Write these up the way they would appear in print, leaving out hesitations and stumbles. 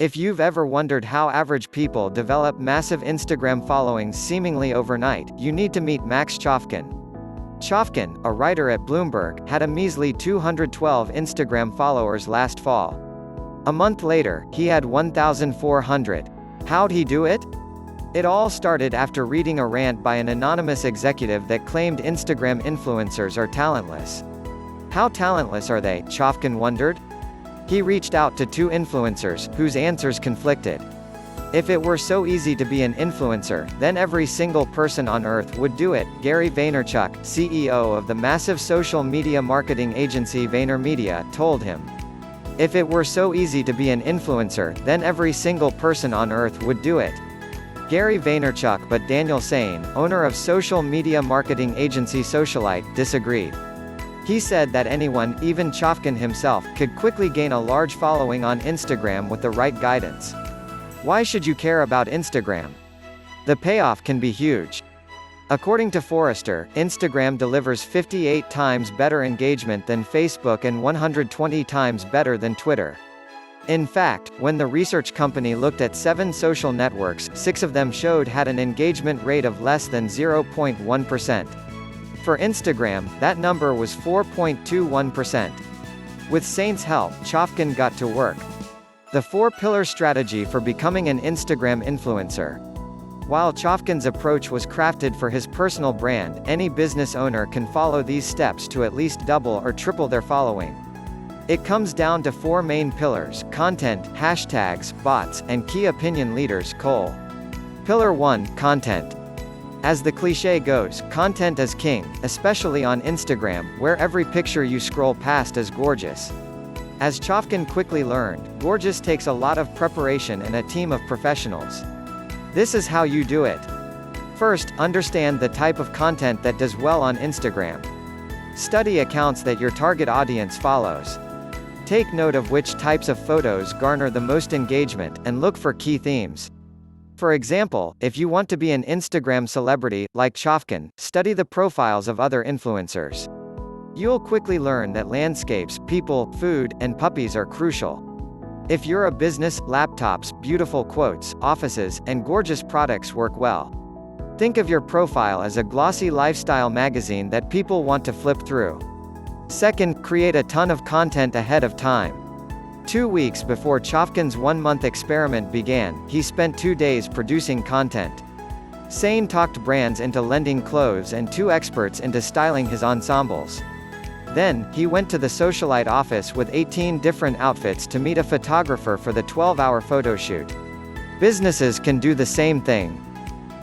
If you've ever wondered how average people develop massive Instagram followings seemingly overnight, you need to meet Max Chofkin. Chofkin, a writer at Bloomberg, had a measly 212 Instagram followers last fall. A month later, he had 1,400. How'd he do it? It all started after reading a rant by an anonymous executive that claimed Instagram influencers are talentless. How talentless are they? Chofkin wondered. He reached out to two influencers, whose answers conflicted. If it were so easy to be an influencer, then every single person on earth would do it, Gary Vaynerchuk, CEO of the massive social media marketing agency VaynerMedia, told him. If it were so easy to be an influencer, then every single person on earth would do it. Gary Vaynerchuk, but Daniel Sain, owner of social media marketing agency Socialite, disagreed. He said that anyone, even Chofkin himself, could quickly gain a large following on Instagram with the right guidance. Why should you care about Instagram? The payoff can be huge. According to Forrester, Instagram delivers 58 times better engagement than Facebook and 120 times better than Twitter. In fact, when the research company looked at 7 social networks, 6 of them showed had an engagement rate of less than 0.1%. For Instagram, that number was 4.21%. With Sain's help, Chofkin got to work. The 4-pillar strategy for becoming an Instagram influencer. While Chofkin's approach was crafted for his personal brand, any business owner can follow these steps to at least double or triple their following. It comes down to 4 main pillars: content, hashtags, bots, and key opinion leaders. Cole. Pillar 1, content. As the cliché goes, content is king, especially on Instagram, where every picture you scroll past is gorgeous. As Chofkin quickly learned, gorgeous takes a lot of preparation and a team of professionals. This is how you do it. First, understand the type of content that does well on Instagram. Study accounts that your target audience follows. Take note of which types of photos garner the most engagement, and look for key themes. For example, if you want to be an Instagram celebrity, like Chofkin, study the profiles of other influencers. You'll quickly learn that landscapes, people, food, and puppies are crucial. If you're a business, laptops, beautiful quotes, offices, and gorgeous products work well. Think of your profile as a glossy lifestyle magazine that people want to flip through. Second, create a ton of content ahead of time. 2 weeks before Chofkin's 1-month experiment began, he spent 2 days producing content. Sain talked brands into lending clothes and 2 experts into styling his ensembles. Then, he went to the Socialite office with 18 different outfits to meet a photographer for the 12-hour photo shoot. Businesses can do the same thing.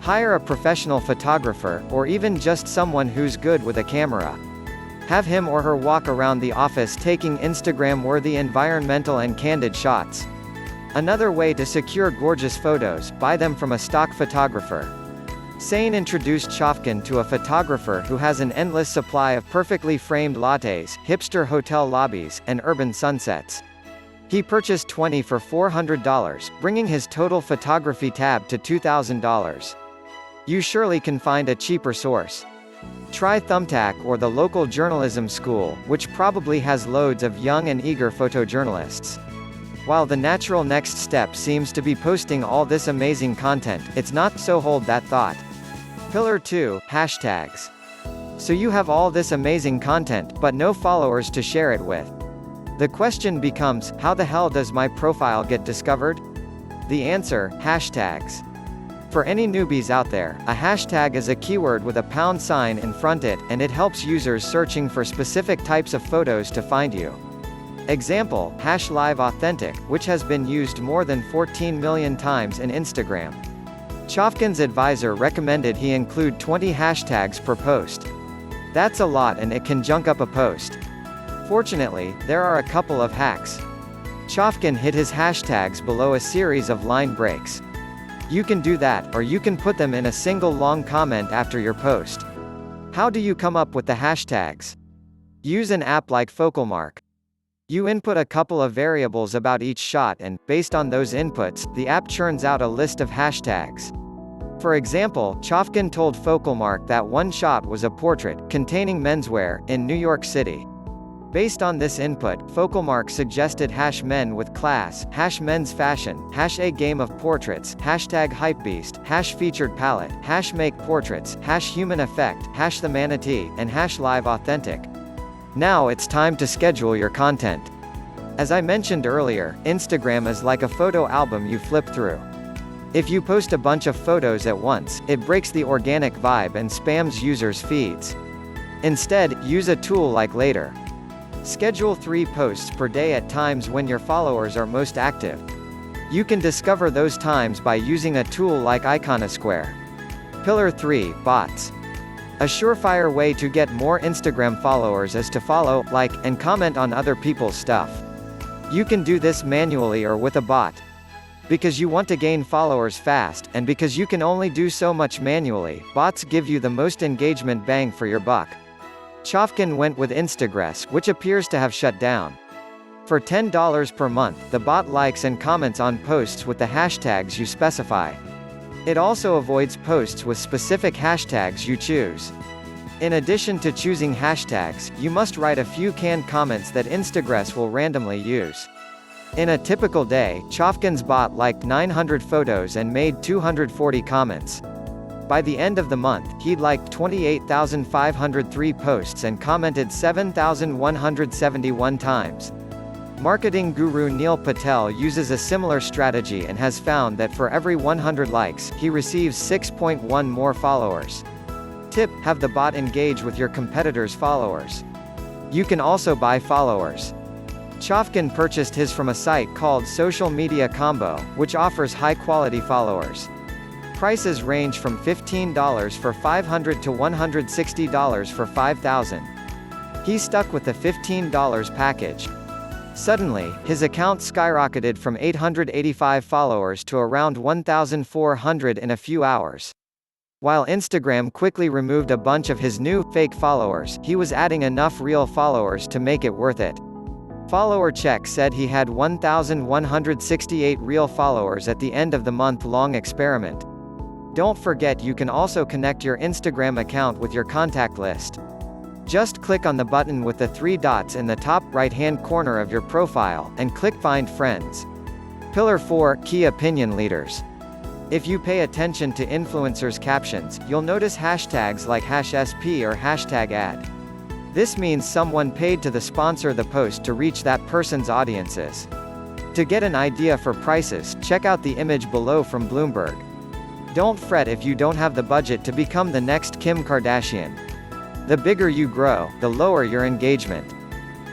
Hire a professional photographer, or even just someone who's good with a camera. Have him or her walk around the office taking Instagram-worthy environmental and candid shots. Another way to secure gorgeous photos: buy them from a stock photographer. Sain introduced Chofkin to a photographer who has an endless supply of perfectly framed lattes, hipster hotel lobbies, and urban sunsets. He purchased 20 for $400, bringing his total photography tab to $2,000. You surely can find a cheaper source. Try Thumbtack or the local journalism school, which probably has loads of young and eager photojournalists. While the natural next step seems to be posting all this amazing content, it's not, so hold that thought. Pillar 2, hashtags. So you have all this amazing content, but no followers to share it with. The question becomes, how the hell does my profile get discovered? The answer: hashtags. For any newbies out there, a hashtag is a keyword with a # in front it, and it helps users searching for specific types of photos to find you. Example, #LiveAuthentic, which has been used more than 14 million times in Instagram. Chofkin's advisor recommended he include 20 hashtags per post. That's a lot and it can junk up a post. Fortunately, there are a couple of hacks. Chofkin hid his hashtags below a series of line breaks. You can do that, or you can put them in a single long comment after your post. How do you come up with the hashtags? Use an app like FocalMark. You input a couple of variables about each shot and, based on those inputs, the app churns out a list of hashtags. For example, Chofkin told FocalMark that one shot was a portrait, containing menswear, in New York City. Based on this input, Focalmark suggested #men with class, #men's fashion, #a game of portraits, #hypebeast, #featured palette, #make portraits, #human effect, #the manatee, and #live authentic. Now it's time to schedule your content. As I mentioned earlier, Instagram is like a photo album you flip through. If you post a bunch of photos at once, it breaks the organic vibe and spams users' feeds. Instead, use a tool like Later. Schedule 3 posts per day at times when your followers are most active. You can discover those times by using a tool like Iconosquare. Pillar 3, Bots. A surefire way to get more Instagram followers is to follow, like, and comment on other people's stuff. You can do this manually or with a bot. Because you want to gain followers fast, and because you can only do so much manually, bots give you the most engagement bang for your buck. Chofkin went with Instagress, which appears to have shut down. For $10 per month, the bot likes and comments on posts with the hashtags you specify. It also avoids posts with specific hashtags you choose. In addition to choosing hashtags, you must write a few canned comments that Instagress will randomly use. In a typical day, Chofkin's bot liked 900 photos and made 240 comments. By the end of the month, he'd liked 28,503 posts and commented 7,171 times. Marketing guru Neil Patel uses a similar strategy and has found that for every 100 likes, he receives 6.1 more followers. Tip: have the bot engage with your competitors' followers. You can also buy followers. Chofkin purchased his from a site called Social Media Combo, which offers high-quality followers. Prices range from $15 for 500 to $160 for 5,000. He stuck with the $15 package. Suddenly, his account skyrocketed from 885 followers to around 1,400 in a few hours. While Instagram quickly removed a bunch of his new, fake followers, he was adding enough real followers to make it worth it. Follower Check said he had 1,168 real followers at the end of the month-long experiment. Don't forget you can also connect your Instagram account with your contact list. Just click on the button with the 3 dots in the top right-hand corner of your profile, and click Find Friends. Pillar 4, Key Opinion Leaders. If you pay attention to influencers' captions, you'll notice hashtags like #SP or #ad. This means someone paid to sponsor the post to reach that person's audiences. To get an idea for prices, check out the image below from Bloomberg. Don't fret if you don't have the budget to become the next Kim Kardashian. The bigger you grow, the lower your engagement.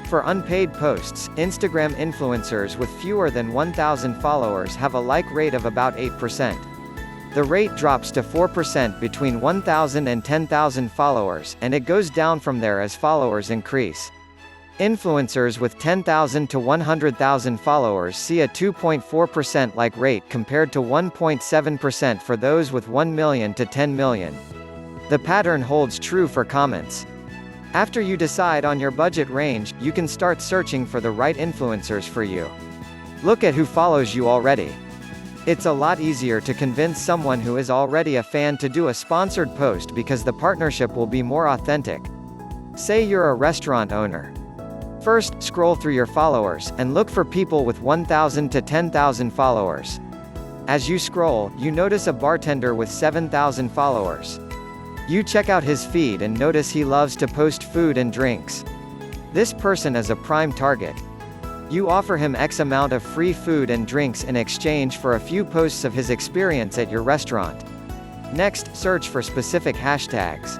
For unpaid posts, Instagram influencers with fewer than 1,000 followers have a like rate of about 8%. The rate drops to 4% between 1,000 and 10,000 followers, and it goes down from there as followers increase. Influencers with 10,000 to 100,000 followers see a 2.4% like rate compared to 1.7% for those with 1 million to 10 million. The pattern holds true for comments. After you decide on your budget range, you can start searching for the right influencers for you. Look at who follows you already. It's a lot easier to convince someone who is already a fan to do a sponsored post because the partnership will be more authentic. Say you're a restaurant owner. First, scroll through your followers, and look for people with 1,000 to 10,000 followers. As you scroll, you notice a bartender with 7,000 followers. You check out his feed and notice he loves to post food and drinks. This person is a prime target. You offer him X amount of free food and drinks in exchange for a few posts of his experience at your restaurant. Next, search for specific hashtags.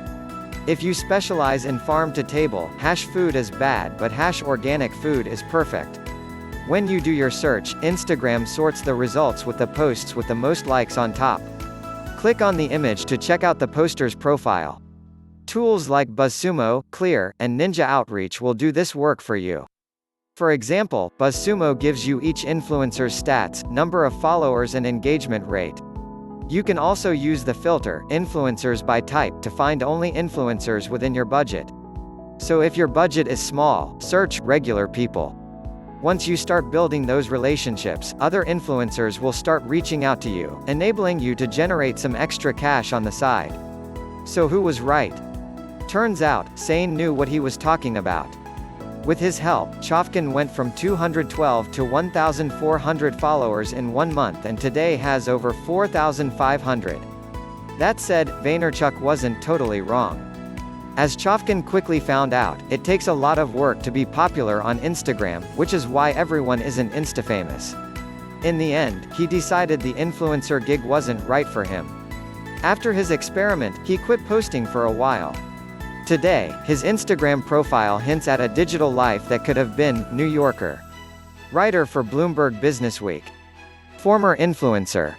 If you specialize in farm-to-table, #food is bad but #organic food is perfect. When you do your search, Instagram sorts the results with the posts with the most likes on top. Click on the image to check out the poster's profile. Tools like BuzzSumo, Clear, and Ninja Outreach will do this work for you. For example, BuzzSumo gives you each influencer's stats, number of followers and engagement rate. You can also use the filter, Influencers by Type, to find only influencers within your budget. So if your budget is small, search regular people. Once you start building those relationships, other influencers will start reaching out to you, enabling you to generate some extra cash on the side. So who was right? Turns out, Sane knew what he was talking about. With his help, Chofkin went from 212 to 1,400 followers in 1 month and today has over 4,500. That said, Vaynerchuk wasn't totally wrong. As Chofkin quickly found out, it takes a lot of work to be popular on Instagram, which is why everyone isn't Insta-famous. In the end, he decided the influencer gig wasn't right for him. After his experiment, he quit posting for a while. Today, his Instagram profile hints at a digital life that could have been New Yorker. Writer for Bloomberg Businessweek. Former influencer.